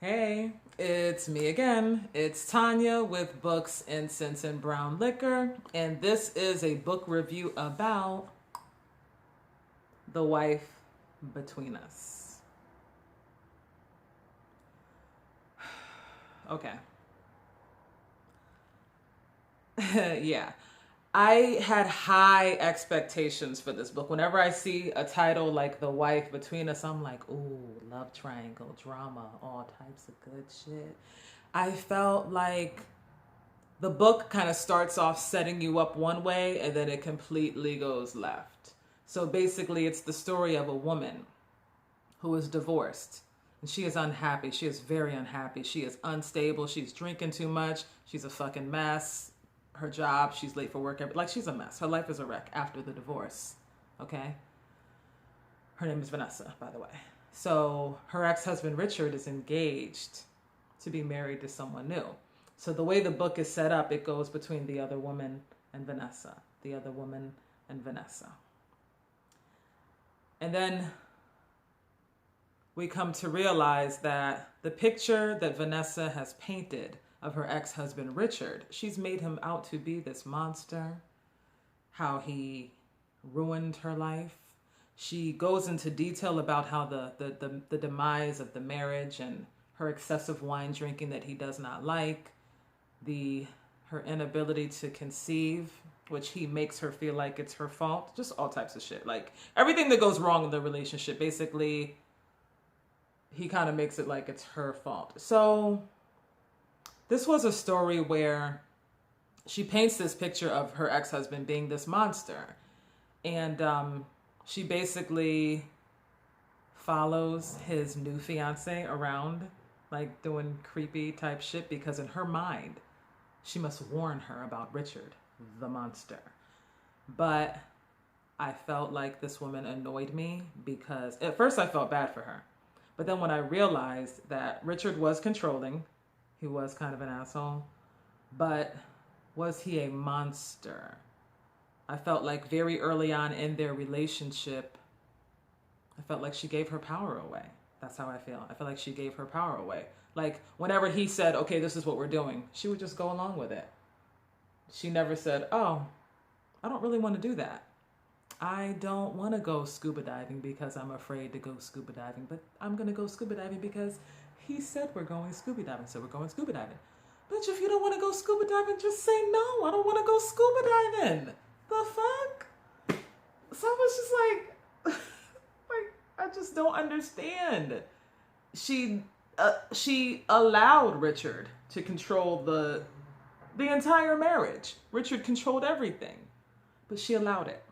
Hey, it's me again. It's Tanya with Books, Incense, and Brown Liquor, and this is a book review about The Wife Between Us. Okay. Yeah. I had high expectations for this book. Whenever I see a title like The Wife Between Us, I'm like, ooh, love triangle, drama, all types of good shit. I felt like the book kind of starts off setting you up one way and then it completely goes left. So basically, it's the story of a woman who is divorced and she is unhappy. She is very unhappy. She is unstable. She's drinking too much. She's a fucking mess. Her job, she's late for work. Like, she's a mess. Her life is a wreck after the divorce. Okay? Her name is Vanessa, by the way. So her ex-husband Richard is engaged to be married to someone new. So the way the book is set up, it goes between the other woman and Vanessa, the other woman and Vanessa. And then we come to realize that the picture that Vanessa has painted of her ex-husband Richard, she's made him out to be this monster, how he ruined her life. She goes into detail about how the demise of the marriage and her excessive wine drinking that he does not like, her inability to conceive, which he makes her feel like it's her fault, just all types of shit. Like, everything that goes wrong in the relationship, basically, he kind of makes it like it's her fault. So this was a story where she paints this picture of her ex-husband being this monster. And she basically follows his new fiance around, like doing creepy type shit, because in her mind, she must warn her about Richard, the monster. But I felt like this woman annoyed me because at first I felt bad for her. But then when I realized that Richard was controlling, he was kind of an asshole, but was he a monster? I felt like very early on in their relationship, I felt like she gave her power away. That's how I feel. I feel like she gave her power away. Like, whenever he said, okay, this is what we're doing, she would just go along with it. She never said, oh, I don't really want to do that. I don't want to go scuba diving because I'm afraid to go scuba diving, but I'm going to go scuba diving because he said we're going scuba diving, so we're going scuba diving. Bitch, if you don't want to go scuba diving, just say no. I don't want to go scuba diving. The fuck? So I was just like, like, I just don't understand. She allowed Richard to control the entire marriage. Richard controlled everything, but she allowed it.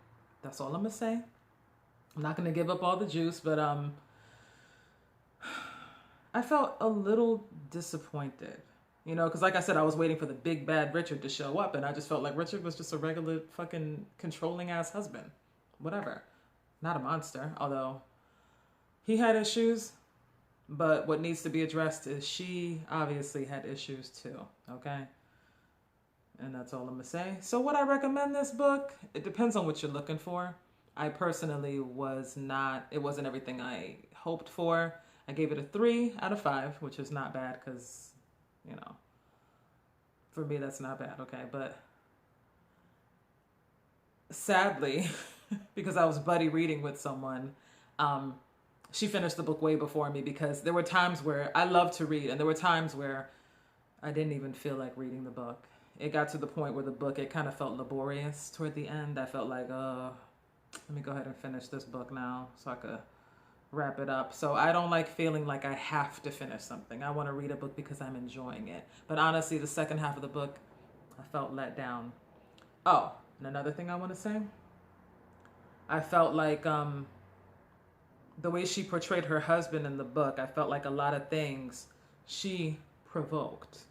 That's all I'm gonna say. I'm not gonna give up all the juice, but I felt a little disappointed, you know, because like I said, I was waiting for the big bad Richard to show up, and I just felt like Richard was just a regular fucking controlling ass husband, whatever, not a monster. Although he had issues, but what needs to be addressed is she obviously had issues too. Okay. And that's all I'm gonna say. So would I recommend this book? It depends on what you're looking for. I personally it wasn't everything I hoped for. I gave it a 3 out of 5, which is not bad because, you know, for me that's not bad, okay? But sadly, because I was buddy reading with someone, she finished the book way before me because there were times where I love to read and there were times where I didn't even feel like reading the book. It got to the point where the book, it kind of felt laborious toward the end. I felt like, let me go ahead and finish this book now so I could wrap it up. So I don't like feeling like I have to finish something. I want to read a book because I'm enjoying it. But honestly, the second half of the book, I felt let down. Oh, and another thing I want to say, I felt like the way she portrayed her husband in the book, I felt like a lot of things she provoked.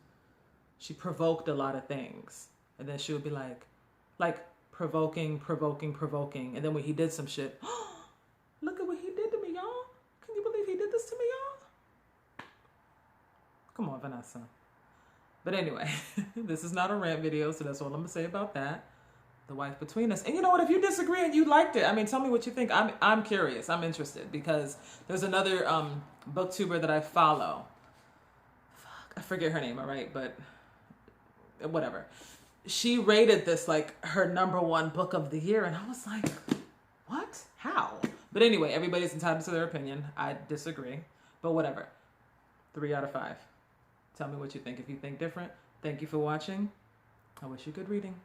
She provoked a lot of things. And then she would be like provoking. And then when he did some shit, look at what he did to me, y'all. Can you believe he did this to me, y'all? Come on, Vanessa. But anyway, this is not a rant video, so that's all I'm going to say about that. The Wife Between Us. And you know what? If you disagree and you liked it, I mean, tell me what you think. I'm curious. I'm interested because there's another booktuber that I follow. forget her name, all right, but whatever. She rated this like her #1 book of the year, and I was like, what? How? But anyway, everybody's entitled to their opinion. I disagree, but whatever. 3 out of 5. Tell me what you think. If you think different, thank you for watching. I wish you good reading.